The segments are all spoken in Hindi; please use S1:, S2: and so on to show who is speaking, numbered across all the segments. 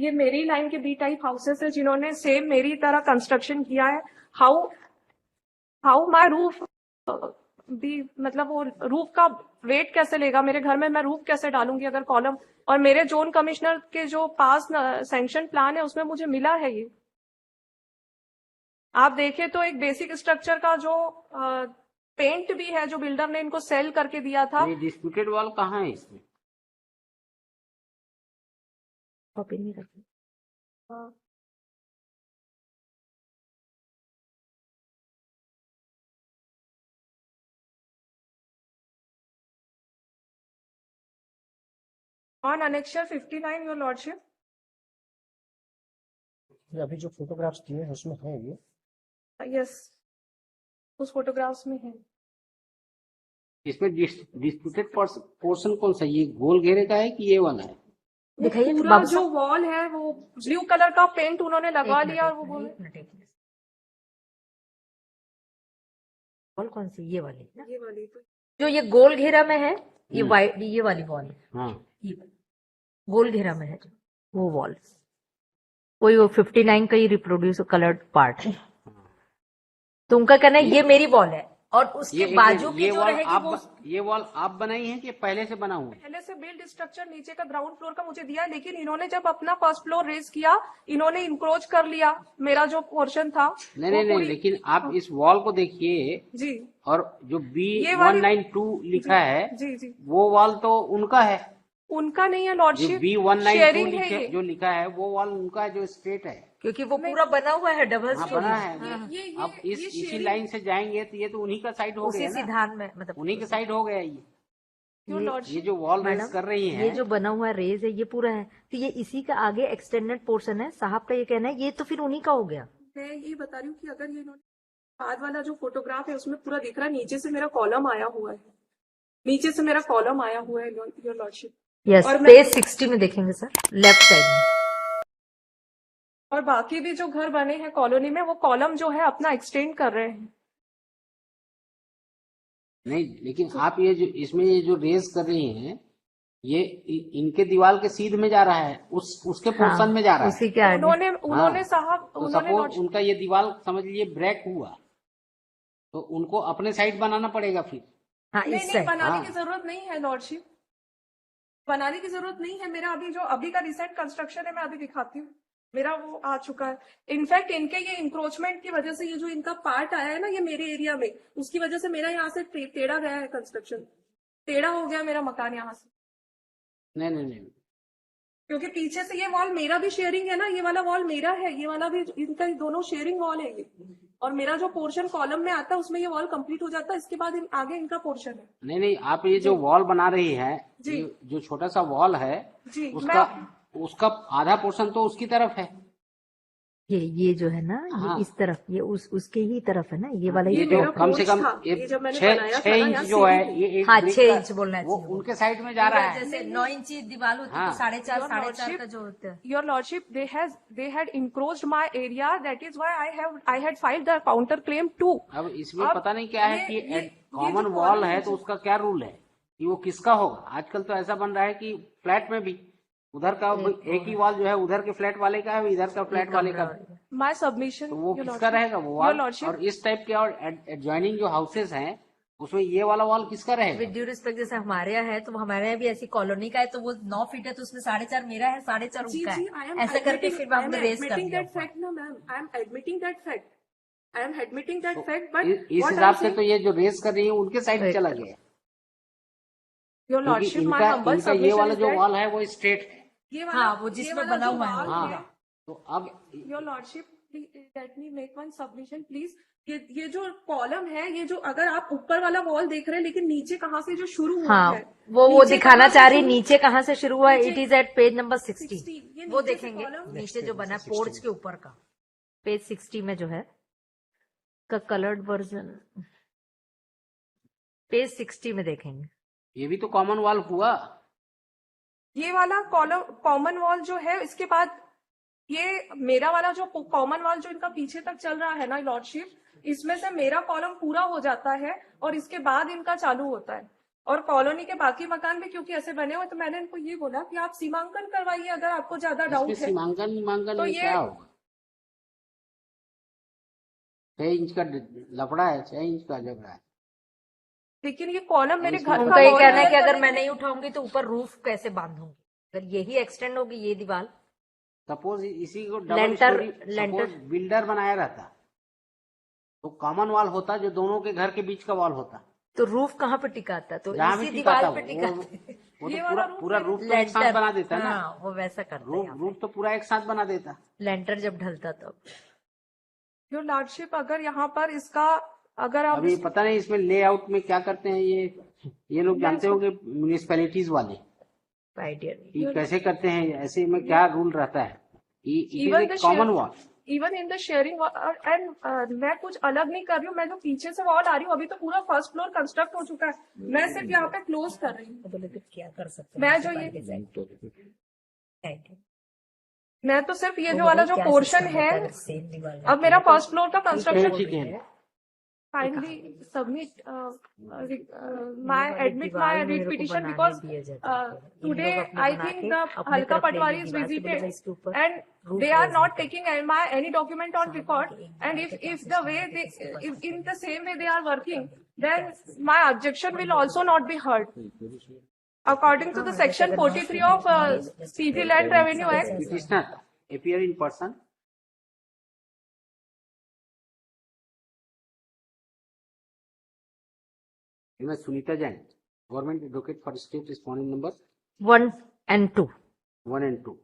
S1: ये मेरी लाइन के बी टाइप हाउसेस है जिन्होंने सेम मेरी तरह कंस्ट्रक्शन किया है। हाउ माई रूफ भी, मतलब वो रूफ का वेट कैसे लेगा मेरे घर में, मैं रूफ कैसे डालूंगी अगर कॉलम। और मेरे जोन कमिश्नर के जो पास सैंक्शन प्लान है उसमें मुझे मिला है ये। आप देखें तो एक बेसिक स्ट्रक्चर का जो पेंट भी है जो बिल्डर ने इनको सेल करके दिया था।
S2: ये डिस्प्यूटेड वॉल कहाँ है इसमें?
S3: कॉपी नहीं रखी।
S1: On annexure 59 your lordship.
S4: अभी जो फोटोग्राफ्स दिए हैं उसमें है ये?
S1: यस, उस फोटोग्राफ्स में है।
S2: इसमें डिस्प्यूटेड पोर्शन कौन सा, ये गोल घेरे का है कि ये वाला है?
S3: दिखाइए
S1: पूरा जो वॉल है वो ब्लू कलर का पेंट उन्होंने लगा लिया और वो बोले
S3: वॉल कौन सी, ये वाली ना?
S1: ये वाली तो
S3: जो ये गोल घेरा में है, ये वाइट, ये वाली वॉल है।
S2: हाँ,
S3: ये गोल घेरा में है जो वो वॉल, कोई वो 59 का ही रिप्रोड्यूस कलर्ड पार्ट है। तो उनका कहना है ये मेरी वॉल है और उसके बाजू की जो रहेगी वो
S2: ये वॉल आप बनाई है कि पहले से बना हुआ है?
S1: पहले से बिल्ड स्ट्रक्चर नीचे का ग्राउंड फ्लोर का मुझे दिया, लेकिन इन्होंने जब अपना फर्स्ट फ्लोर रेज किया इन्होंने इंक्रोच कर लिया मेरा जो पोर्शन था।
S2: नहीं, लेकिन आप इस वॉल को देखिए
S1: जी,
S2: और जो B192 लिखा है
S1: जी
S2: वो वॉल तो उनका है।
S1: उनका नहीं है लॉर्डशिप,
S2: B192 जो लिखा है वो वॉल उनका है जो स्ट्रेट है,
S3: क्योंकि वो पूरा बना हुआ है डबल
S2: हाँ,
S3: स्टोरी
S2: बना है। अब इसी लाइन से जाएंगे तो ये तो उन्हीं का साइड हो
S3: उसी
S2: गया ना,
S3: सिद्धांत में, मतलब
S2: उन्हीं के साइड हो गया ये जो वॉल रेज कर रही है,
S3: ये जो बना हुआ रेज है ये पूरा है, तो ये इसी का आगे एक्सटेंडेड पोर्शन है। साहब का ये कहना है ये तो फिर उन्हीं का हो गया।
S1: मैं ये बता रही हूँ कि अगर ये बाद वाला जो फोटोग्राफ है उसमें पूरा दिख रहा है नीचे से मेरा कॉलम आया हुआ है, नीचे से मेरा कॉलम आया हुआ है योर लॉर्डशिप।
S3: यस, पेज 60 में देखेंगे सर, लेफ्ट साइड में।
S1: और बाकी भी जो घर बने हैं कॉलोनी में वो कॉलम जो है अपना एक्सटेंड कर रहे हैं।
S2: नहीं, लेकिन आप ये जो इसमें ये जो रेज कर रही हैं ये इनके दीवार के सीध में जा रहा है, उसके पोर्शन में जा रहा है।
S3: उसी के आगे
S1: उन्होंने साहब
S2: तो सपोज उनका ये दीवार समझ लीजिए ब्रेक हुआ तो उनको अपने साइड बनाना पड़ेगा फिर।
S3: हाँ,
S1: नहीं, बनाने की जरूरत नहीं है लॉर्डशिप, बनाने की जरूरत नहीं है। मेरा अभी का रिसेंट कंस्ट्रक्शन है, मैं अभी दिखाती हूँ, मेरा वो आ चुका है। इनफैक्ट इनके ये इंक्रोचमेंट की वजह से ये जो इनका पार्ट आया है ना ये मेरे एरिया में, उसकी वजह से मेरा यहाँ से टेढ़ा गया है, कंस्ट्रक्शन टेढ़ा हो गया मेरा मकान यहाँ से।
S2: नहीं,
S1: क्योंकि पीछे से ये वॉल मेरा भी शेयरिंग है ना, ये वाला वॉल मेरा है, ये वाला भी इनका, दोनों शेयरिंग वॉल है ये। और मेरा जो पोर्शन कॉलम में आता है उसमें ये वॉल कंप्लीट हो जाता है, इसके बाद आगे इनका पोर्शन है।
S2: नहीं, आप ये जो वॉल बना रही है, जो छोटा सा वॉल है उसका आधा पोर्शन तो उसकी तरफ है।
S3: ये जो है ना, ये इस तरफ, ये उसके ही तरफ है ना, ये वाला
S2: ये जो कम से कम 6 इंच जो है ये
S3: 6 इंच बोलना है,
S2: वो उनके साइड में जा रहा है।
S3: जैसे 9 इंच दीवार होती है तो 4.5 का जो होता है।
S1: Your lordship, they had encroached my area, that is why I had filed the counter claim too।
S2: अब इसमें पता नहीं क्या है कि कॉमन वॉल है तो उसका क्या रूल है कि वो किसका होगा। आजकल तो ऐसा बन रहा है कि फ्लैट में भी उधर का एक ही वॉल जो है उधर के फ्लैट वाले का है, इधर का फ्लैट वाले का।
S1: माय सबमिशन,
S2: तो वो किसका रहेगा वो वॉल? और इस टाइप के और एडजॉइनिंग जो हाउसेस हैं उसमें ये वाला वॉल किसका रहेगा?
S3: विद ड्यू रिस्पेक्ट, जैसे हमारे यहाँ है तो हमारे यहाँ भी ऐसी कॉलोनी का है तो वो 9 फीट है तो उसमें 4.5 मेरा है, 4.5 उनका है, ऐसा करके फिर हमने रेस कर दिया।
S1: I am admitting that fact, but
S2: इस हिसाब से तो ये जो रेस कर रही है उनके साइड चला गया।
S1: योर लॉर्डशिप, माय हम्बल
S2: इनका ये वाला जो वॉल है वो स्ट्रेट है,
S3: हाँ, वो जिसमें बना हुआ है।
S2: तो अब
S1: your lordship, let me make one submission please. ये जो कॉलम है, ये जो अगर आप ऊपर वाला वॉल देख रहे हैं लेकिन नीचे कहाँ से जो शुरू हुआ है,
S3: वो दिखाना चाह रही, नीचे कहाँ से शुरू हुआ है। It is at page number 60, वो देखेंगे नीचे जो बना है पोर्च के ऊपर का, पेज 60 में जो है का कलर्ड वर्जन, पेज 60 में देखेंगे।
S2: ये भी तो कॉमन वॉल हुआ,
S1: ये वाला कॉमन वॉल जो है। इसके बाद ये मेरा वाला जो कॉमन वॉल जो इनका पीछे तक चल रहा है ना लॉर्डशिप, इसमें से मेरा कॉलम पूरा हो जाता है और इसके बाद इनका चालू होता है। और कॉलोनी के बाकी मकान भी क्योंकि ऐसे बने हुए, तो मैंने इनको ये बोला कि आप सीमांकन करवाइए अगर आपको ज्यादा
S2: इसमें
S1: डाउट है।
S2: सीमांकन
S1: तो
S2: में
S1: ये
S2: क्या होगा? 6 इंच का लफड़ा है, 6 इंच का झगड़ा है।
S1: लेकिन ये कॉलम मेरे
S2: इसमें
S1: घर
S3: उनका
S1: का
S3: ये
S1: वॉल
S3: कहना है कि
S1: क्लियर
S3: अगर
S1: करने
S3: मैं
S1: के
S3: नहीं
S1: लिए।
S3: उठाऊंगी तो ऊपर रूफ कैसे बांधूंगी, अगर यही एक्सटेंड होगी ये दीवार।
S2: सपोज इसी को डबल
S3: लेंटर
S2: स्टोरी,
S3: लेंटर
S2: सपोज बिल्डर बनाया रहता तो कॉमन वॉल होता, जो दोनों के घर के बीच का वॉल होता,
S3: तो रूफ कहाँ पे टिकाता, तो
S2: जहां भी
S3: इसी
S2: टिकाता
S3: दीवार पे
S2: वो
S3: टिकाते।
S2: वो तो
S1: ये
S2: पूरा
S1: वाला रूफ
S2: पूरा
S1: मेरे
S2: रूफ तो एक साथ बना देता है ना।
S3: हाँ वो वैसा करते हैं
S2: रूफ
S3: यहाँ
S2: रूफ तो पूरा एक साथ बना देता।
S3: पे। लेंटर जब ढलता तब।
S1: योर लॉर्डशिप, अगर यहाँ पर इसका, अगर आप
S2: अभी पता नहीं इसमें लेआउट में क्या करते हैं ये लोग जानते होंगे म्यूनिसिपैलिटीज वाले
S3: आइडिया
S2: कि कैसे करते हैं, ऐसे में क्या रूल रहता है। It is a common wall.
S1: Even in the sharing and मैं कुछ अलग नहीं कर रही हूँ। मैं जो पीछे से वॉल आ रही हूँ, अभी तो पूरा फर्स्ट फ्लोर कंस्ट्रक्ट हो चुका है, मैं सिर्फ यहाँ पे क्लोज कर रही हूँ।
S3: बोले तो क्या कर सकते
S1: मैं जो मैं तो सिर्फ ये जो वाला जो पोर्शन है, अब मेरा फर्स्ट फ्लोर का कंस्ट्रक्शन
S2: ठीक है।
S1: kindly submit my admit my read petition because today I think the Halka Patwari is visited and they are not taking my any document on record, and if the way they if in the same way they are working, then my objection will also not be heard according to the section 43 of CG Land Revenue Act.
S2: Petitioner appear in person. मैं Sunita Jain, government advocate for state, respondent number
S3: 1 and 2।
S2: 1 and 2।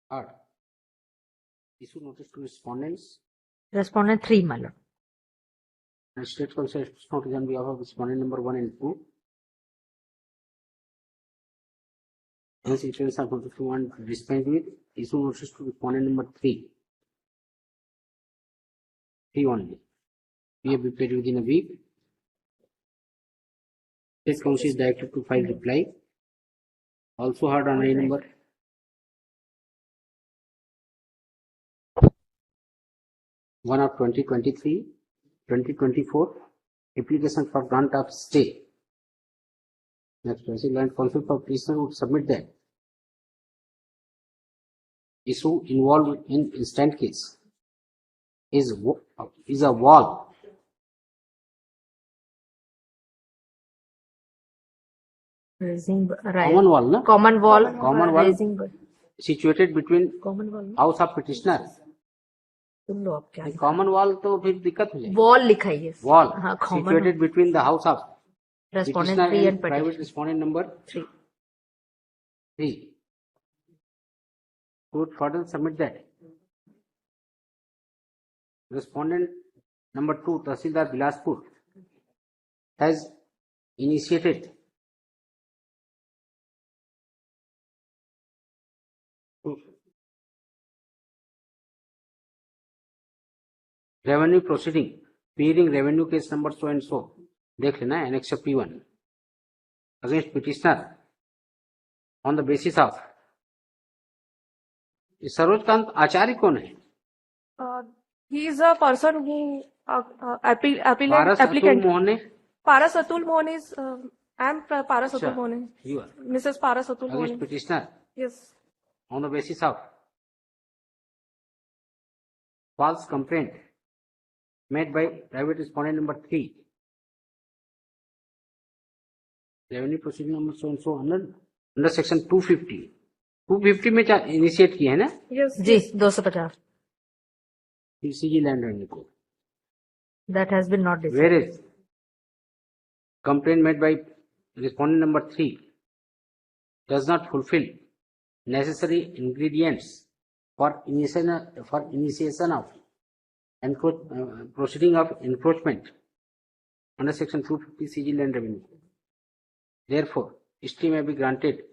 S2: Third, issue notice to respondents
S3: respondent 3 मतलब
S2: and state council notice on behalf of respondent number 1 and 2. Hence, insurance are going to want to dispense with issue notice to respondent number 3. 3 only. We have prepared within a week. State council is directed to file reply. Also heard on a number 1 of 2023, 2024, application for grant of stay. Next, Land Council for petitioner would submit that issue involved in instant case is a wall common wall, na?
S3: Common wall
S2: Common wall situated between
S3: common wall
S2: house of petitioner.
S3: सुन लो आप क्या
S2: कॉमन वॉल तो फिर दिक्कत हो जाएगी।
S3: वॉल लिखाइए
S2: वॉल
S3: हाँ common
S2: situated between the house of
S3: respondent
S2: petitioner
S3: 3
S2: and
S3: and
S2: private
S3: petition
S2: respondent number
S3: 3।
S2: 3. Could further submit that respondent number 2, Tahsildar Bilaspur, has initiated revenue proceeding, appearing revenue case number so and so, देख लेना है annex P1, against petitioner on the basis of Sarojkant आचार्य कौन है?
S1: He is a person who
S2: Paras Atul
S1: applicant.
S2: मोहने,
S1: Paras Atul Mohan is I am Paras Atul
S2: अच्छा,
S1: Mohan.
S2: you are
S1: Mrs. Paras Atul
S2: against
S1: Mohan.
S2: petitioner
S1: Yes.
S2: on the basis of false complaint made by private respondent number 3, revenue proceeding number so and so under section 250 में इनिशिएट किया है ना
S1: Yes.
S3: जी 250
S2: सीजी लैंड रेवेन्यू को।
S3: that has been not decided।
S2: Whereas complaint made by respondent number 3 does not fulfill necessary ingredients for initiation of proceeding of encroachment under section 250 CG land revenue. Therefore, stay may be granted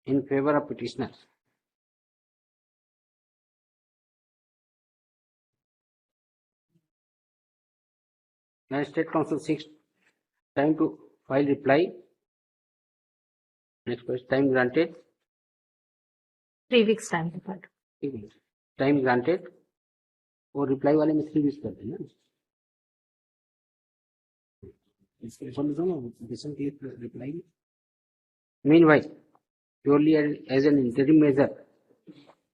S2: in favor of petitioner. Now, State Council seeks time to file reply next question, time granted,
S3: 3 weeks time के बाद।
S2: ठीक है, टाइम ग्रांटेड, वो रिप्लाई वाले में 3 weeks करते हैं ना, इसके reply. Meanwhile, purely as an interim measure,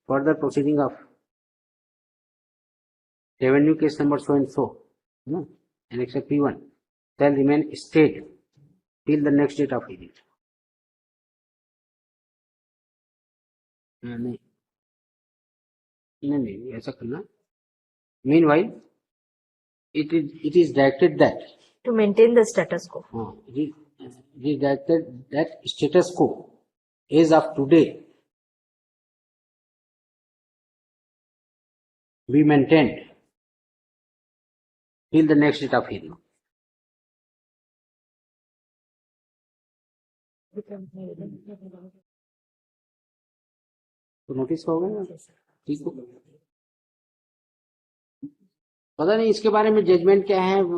S2: further proceeding of revenue case number so and so, Annex P1 shall remain stayed till the next date of hearing. नहीं ऐसा करना। Meanwhile, it is directed that
S3: To maintain the status quo.
S2: it is directed that status quo as of today be maintained till the next date of hearing. तो नोटिस हो गया ना, ठीक हो, पता नहीं इसके बारे में जजमेंट क्या है। वो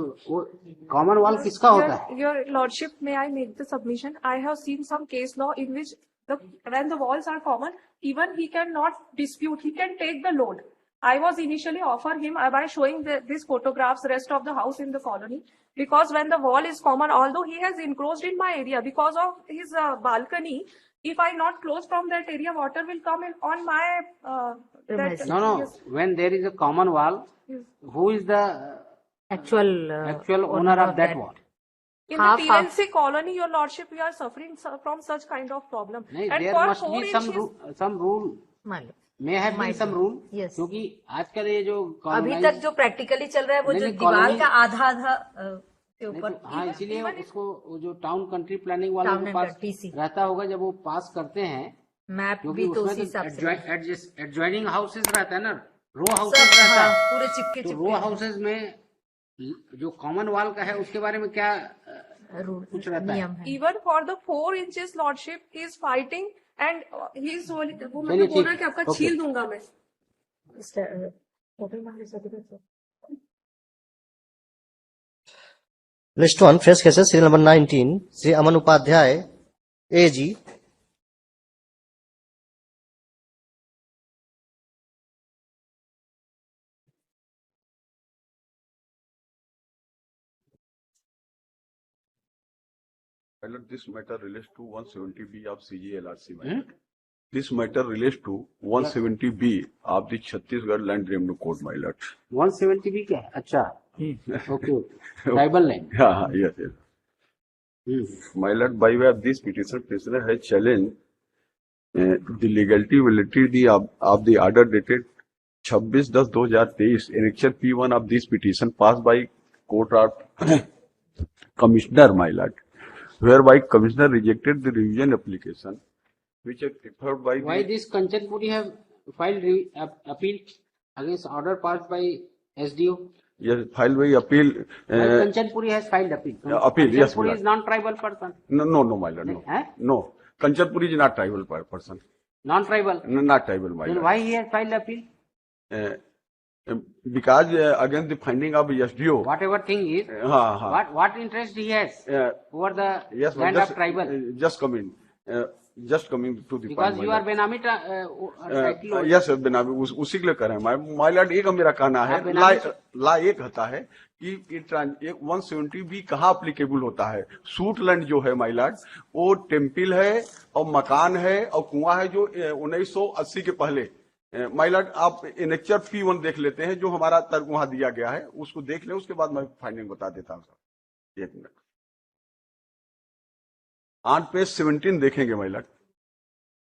S2: कॉमन वॉल किसका होता है?
S1: Your Lordship, may I make the submission? I have seen some case law in which when the walls are common, even he cannot dispute, he can take the load. I was initially offered him by showing these photographs, rest of the house in the colony, because when the wall is common, although he has encroached in my area because of his balcony, if I not close from that area, water will come in on my.
S2: No.
S1: Yes.
S2: When there is a common wall,
S1: Yes.
S2: who is the
S3: Actual
S2: owner of that wall?
S1: In
S3: Half,
S1: the TNC colony, Your Lordship, we are suffering from such kind of problem.
S2: नहीं,
S1: And
S2: there
S1: for
S2: must
S1: 4
S2: be
S1: inches,
S2: some rule.
S3: मान लो।
S2: May have been some rule.
S3: Yes.
S2: क्योंकि आजकल ये जो
S3: अभी
S2: colonize-
S3: तक जो प्रैक्टिकली चल रहा है वो
S2: नहीं,
S3: जो
S2: नहीं,
S3: दीवार
S2: कॉलोनी-
S3: का आधा के
S2: नहीं
S3: ऊपर
S2: तो हाँ, इसीलिए
S1: even
S2: उसको वो जो टाउन कंट्री प्लानिंग वालों
S3: Town
S2: के
S3: and
S2: पास
S3: TC
S2: रहता होगा जब वो पास करते हैं,
S3: मैप
S2: क्योंकि
S3: भी तो उसी
S2: उसमें
S3: हिसाब
S2: तो
S3: से
S2: एडजॉइनिंग हाउसेज रहता है ना, रो
S3: सब
S2: हाउसेज रहता
S3: हाँ,
S2: है।
S3: पूरे चिपके
S2: तो रो
S3: चिपके
S2: हाउसेज में जो कॉमन वॉल का है उसके बारे में क्या
S3: रूल
S2: कुछ रहता है?
S3: नियम है।
S1: even for the 4 inches, Lordship, he is fighting and he is वो
S2: चलिए,
S1: मतलब बोल रहा है
S2: ठीक,
S1: कि आपका
S2: okay.
S1: छील दूंगा मैं।
S4: List 1 fresh cases serial number 19 Shri Aman Upadhyay AG
S5: Pilot, this matter relates to 170B of CGLRC matter. This matter relates to 170B of the Chhattisgarh Land Revenue Code, my lord.
S2: 170 भी क्या है? अच्छा, okay, tribal land.
S5: Yeah, yes. My lord, by way of this petitioner has challenged the legality validity of the order dated 26/10/2023, annexure P1 of this petition passed by court of commissioner, my lord, whereby commissioner rejected the revision application which is referred by
S2: Why this Kanchanpuri have filed appeal against order passed by SDO?
S5: yes, filed by appeal.
S2: Why Kanchanpuri has filed appeal?
S5: Appeal, yes,
S2: Kanchanpuri
S5: madam.
S2: is non-tribal person.
S5: No, my lord, no.
S2: Eh?
S5: No, Kanchanpuri is not tribal person.
S2: Non-tribal.
S5: No, not tribal, my
S2: Then
S5: lord.
S2: why he has filed appeal?
S5: Because against the finding of SDO.
S2: Whatever thing is, what interest he has over the
S5: Yes,
S2: land of tribal?
S5: just coming to the
S2: Because
S5: point,
S2: you
S5: my
S2: are Benami title holder.
S5: Yes बेनामी उसी के लिए कर रहे हैं माय लॉर्ड। एक मेरा कहना है,
S2: आप बेनामी
S5: ला एक होता है कि 170 भी कहाँ अप्लीकेबल होता है। सूट लैंड जो है माय लॉर्ड, वो टेम्पल है और मकान है और कुआं है जो 1980 के पहले। माय लॉर्ड, आप एनेक्चर P1 देख लेते हैं जो हमारा तर्क वहां दिया गया है, उसको देख लें, उसके बाद मैं फाइंडिंग बता देता हूँ सर। 1 मिनट, ऑन पेज 17 देखेंगे माय लॉर्ड,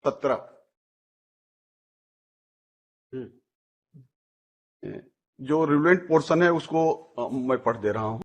S5: 17 जो रिलेवेंट पोर्शन है उसको मैं पढ़ दे रहा हूं।